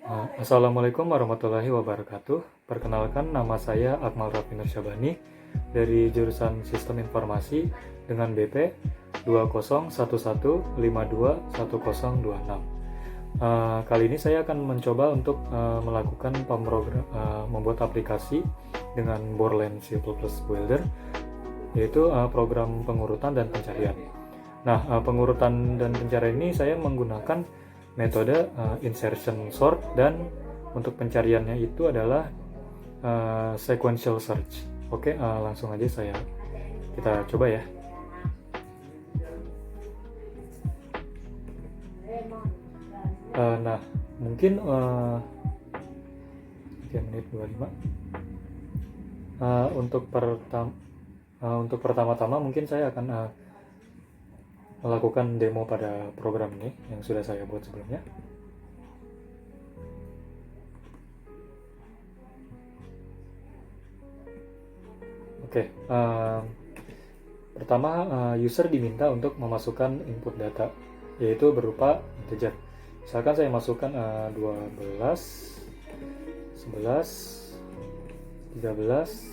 Assalamualaikum warahmatullahi wabarakatuh. Perkenalkan, nama saya Akmal Raffi Nur Syabani dari jurusan Sistem Informasi dengan BP 2011521026. Kali ini saya akan mencoba untuk melakukan membuat aplikasi dengan Borland C++ Builder, yaitu program pengurutan dan pencarian. Nah, pengurutan dan pencarian ini saya menggunakan metode insertion sort, dan untuk pencariannya itu adalah sequential search. Oke, langsung aja kita coba ya. Nah, mungkin 3 menit 25. Untuk pertama-tama mungkin saya akan melakukan demo pada program ini yang sudah saya buat sebelumnya. Oke, pertama user diminta untuk memasukkan input data, yaitu berupa integer. Misalkan saya masukkan 12, 11, 13,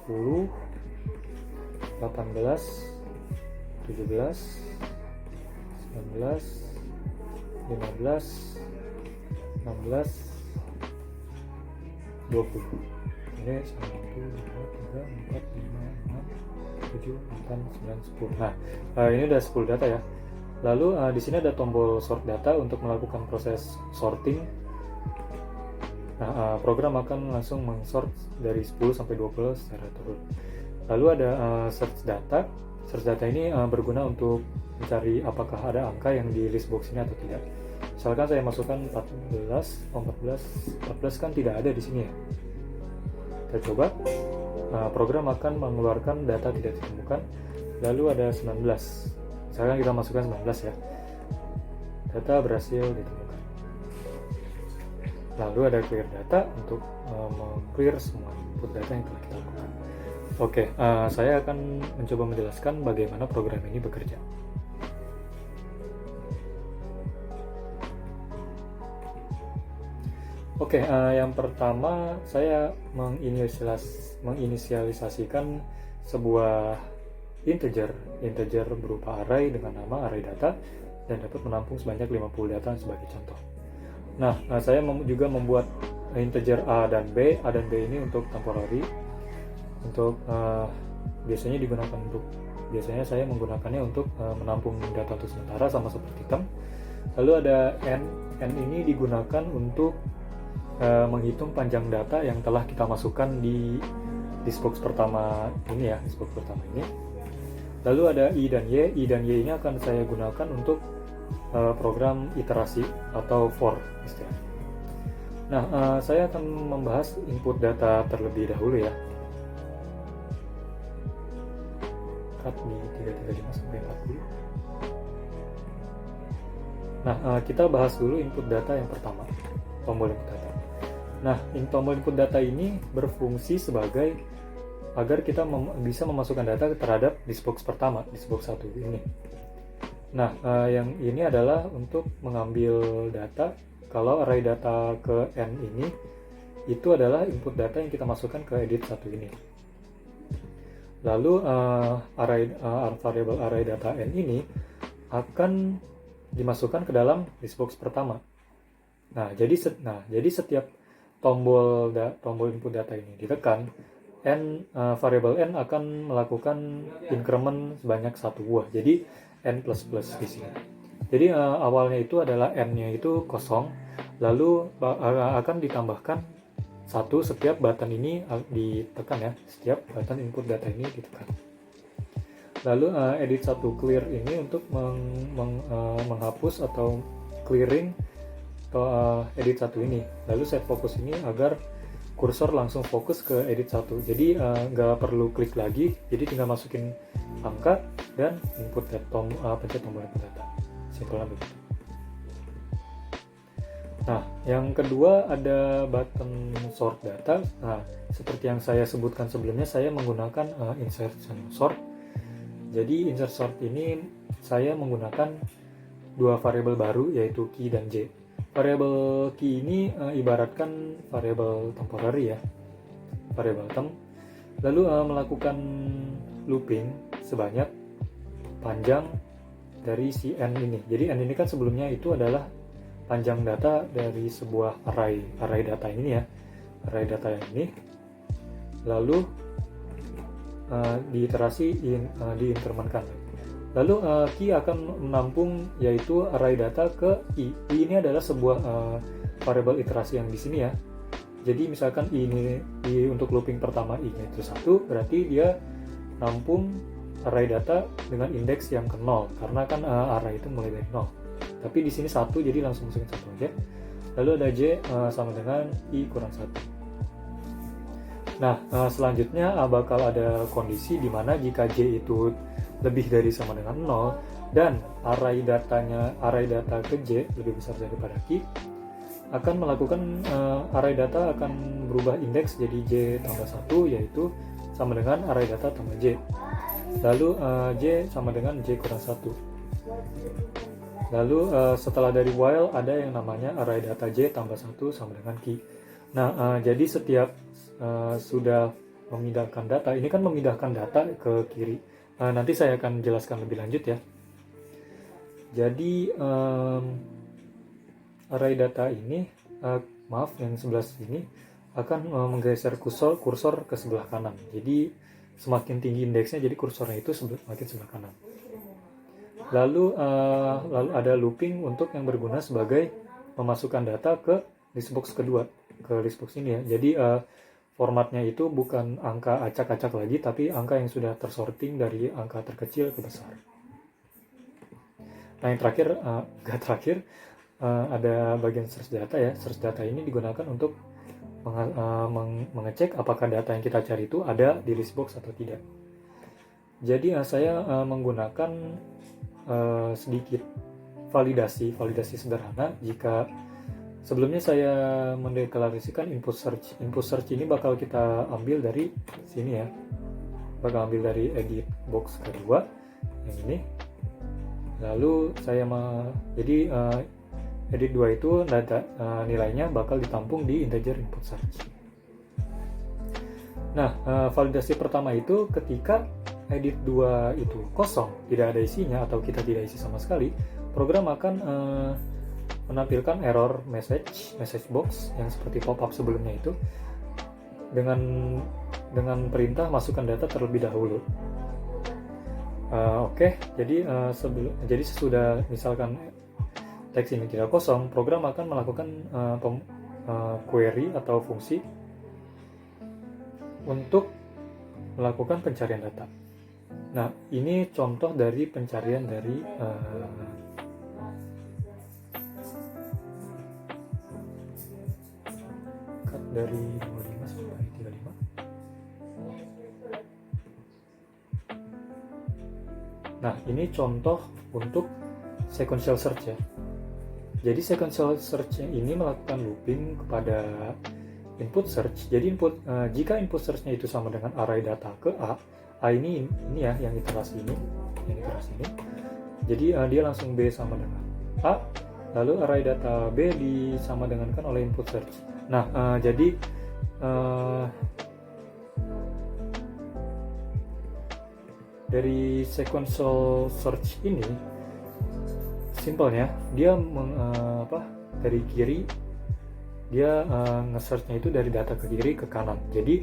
10, 18, 17, 19, 15, 16, 20. Ini 1, 2, 3, 4, 5, 6, 7, 8, 9, 10. Nah, ini udah 10 data ya. Lalu di sini ada tombol sort data untuk melakukan proses sorting. Nah, program akan langsung mengsort dari 10 sampai 20 secara turun. Lalu ada search data. Search data ini berguna untuk mencari apakah ada angka yang di list box ini atau tidak. Misalkan saya masukkan 14 kan tidak ada di sini ya. Kita coba. Program akan mengeluarkan data tidak ditemukan. Lalu ada 19. Misalkan kita masukkan 19 ya. Data berhasil ditemukan. Lalu ada clear data untuk meng-clear semua input data yang telah kita lakukan. Oke, saya akan mencoba menjelaskan bagaimana program ini bekerja. Oke, yang pertama saya menginisialisasikan sebuah integer berupa array dengan nama array data dan dapat menampung sebanyak 50 data sebagai contoh. Nah, saya juga membuat integer A dan B ini untuk temporary. Untuk biasanya saya menggunakannya untuk menampung data untuk sementara, sama seperti term. Lalu ada n ini digunakan untuk menghitung panjang data yang telah kita masukkan di box pertama ini ya, box pertama ini. Lalu ada i dan y ini akan saya gunakan untuk program iterasi atau for istilahnya. Nah, saya akan membahas input data terlebih dahulu ya. Di 335 sampai 40. Nah, kita bahas dulu input data yang pertama, tombol input data. Nah, tombol input data ini berfungsi sebagai agar kita bisa memasukkan data terhadap list box pertama, list box 1 ini. Nah, yang ini adalah untuk mengambil data. Kalau array data ke n ini, itu adalah input data yang kita masukkan ke edit 1 ini. Lalu variable array data n ini akan dimasukkan ke dalam list box pertama. Nah, jadi setiap tombol input data ini ditekan, variable n akan melakukan increment sebanyak 1 buah. Jadi n++ di sini. Jadi awalnya itu adalah n-nya itu kosong, lalu akan ditambahkan 1 setiap button ini ditekan ya, setiap button input data ini ditekan. Lalu edit 1 clear ini untuk menghapus atau clearing atau edit 1 ini. Lalu set focus ini agar kursor langsung fokus ke edit 1. Jadi nggak perlu klik lagi, jadi tinggal masukin angka dan input data, pencet tombol input data. Simpelnya begitu. Nah, yang kedua ada button sort data. Nah, seperti yang saya sebutkan sebelumnya, saya menggunakan insertion sort. Jadi insert sort ini saya menggunakan dua variabel baru, yaitu key dan j. variabel key ini ibaratkan variabel temporary ya, variabel temp, lalu melakukan looping sebanyak panjang dari si n ini. Jadi n ini kan sebelumnya itu adalah panjang data dari sebuah array data ini ya, array data yang ini, lalu diiterasi diinkrementkan. Lalu key akan menampung yaitu array data ke i. I ini adalah sebuah variabel iterasi yang di sini ya. Jadi misalkan i untuk looping pertama i-nya itu 1, berarti dia nampung array data dengan indeks yang ke 0 karena kan array itu mulai dari 0. Tapi di sini 1, jadi langsung masukin 1 aja. Lalu ada j sama dengan i kurang 1. Nah, selanjutnya bakal ada kondisi di mana jika j itu lebih dari sama dengan 0 dan array data ke j lebih besar daripada key, akan melakukan array data akan berubah indeks jadi j tambah 1, yaitu sama dengan array data tambah j. Lalu j sama dengan j kurang 1. Lalu setelah dari while ada yang namanya array data j tambah 1 sama dengan key. Nah, jadi setiap sudah memindahkan data, ini kan memindahkan data ke kiri. Nanti saya akan jelaskan lebih lanjut ya. Jadi array data ini, maaf yang sebelah sini akan menggeser kursor ke sebelah kanan. Jadi semakin tinggi indeksnya, jadi kursornya itu semakin sebelah kanan. Lalu ada looping untuk yang berguna sebagai memasukkan data ke listbox kedua, ke listbox ini ya. Jadi formatnya itu bukan angka acak-acak lagi, tapi angka yang sudah tersorting dari angka terkecil ke besar. Nah, yang terakhir, ada bagian search data ya. Search data ini digunakan untuk mengecek apakah data yang kita cari itu ada di listbox atau tidak. Jadi saya menggunakan sedikit validasi sederhana. Jika sebelumnya saya mendeklarasikan input search ini bakal kita ambil dari sini ya, bakal ambil dari edit box kedua yang ini. Lalu saya jadi edit 2 itu data nilainya bakal ditampung di integer input search. Nah, validasi pertama itu ketika edit 2 itu kosong, tidak ada isinya atau kita tidak isi sama sekali, program akan menampilkan error message box yang seperti pop-up sebelumnya itu dengan perintah masukkan data terlebih dahulu. Oke, jadi sesudah misalkan teks ini tidak kosong, program akan melakukan query atau fungsi untuk melakukan pencarian data. Nah, ini contoh dari pencarian dari dari 25 sampai 35. Nah, ini contoh untuk sequential search ya. Jadi sequential search ini melakukan looping kepada input search. Jadi jika input search-nya itu sama dengan array data ke A ini ya yang iterasi ini. Jadi dia langsung B sama dengan A, lalu array data B disama dengankan oleh input search. Nah, jadi dari sequential search ini simpelnya dia dari kiri dia nge-search-nya itu dari data ke kiri ke kanan. Jadi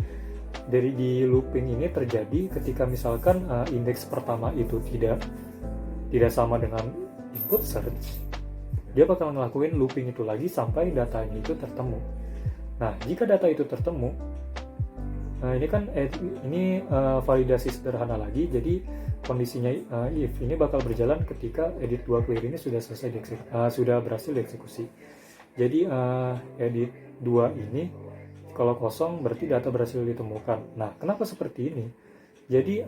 di looping ini terjadi ketika misalkan indeks pertama itu tidak sama dengan input search, dia bakal ngelakuin looping itu lagi sampai datanya itu tertemu. Nah, jika data itu tertemu, ini kan validasi sederhana lagi. Jadi kondisinya if ini bakal berjalan ketika edit 2 clear ini sudah sudah berhasil dieksekusi. Jadi edit 2 ini kalau kosong berarti data berhasil ditemukan. Nah, kenapa seperti ini? Jadi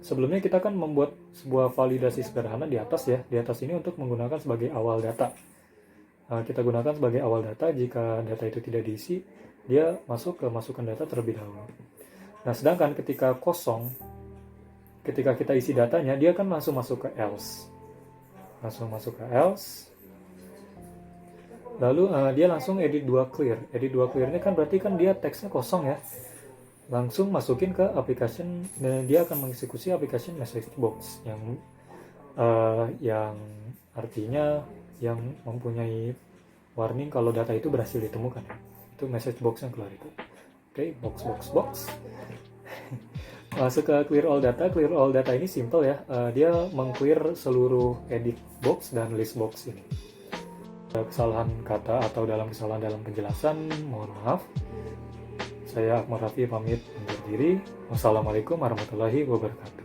sebelumnya kita kan membuat sebuah validasi sederhana di atas ya. Di atas ini untuk menggunakan sebagai awal data. Kita gunakan sebagai awal data. Jika data itu tidak diisi, dia masuk ke masukan data terlebih dahulu. Nah, sedangkan ketika kosong, ketika kita isi datanya, dia kan langsung masuk ke else. Lalu dia langsung edit 2 clear. Edit 2 clear ini kan berarti kan dia teksnya kosong ya. Langsung masukin ke application dan dia akan mengeksekusi application message box yang artinya yang mempunyai warning kalau data itu berhasil ditemukan ya. Itu message box yang keluar itu. Oke, box. Masuk ke clear all data. Clear all data ini simple ya. Dia meng-clear seluruh edit box dan list box ini. Kesalahan kata atau kesalahan dalam penjelasan, mohon maaf. Saya Akmal Raffi pamit undur diri. Wassalamualaikum warahmatullahi wabarakatuh.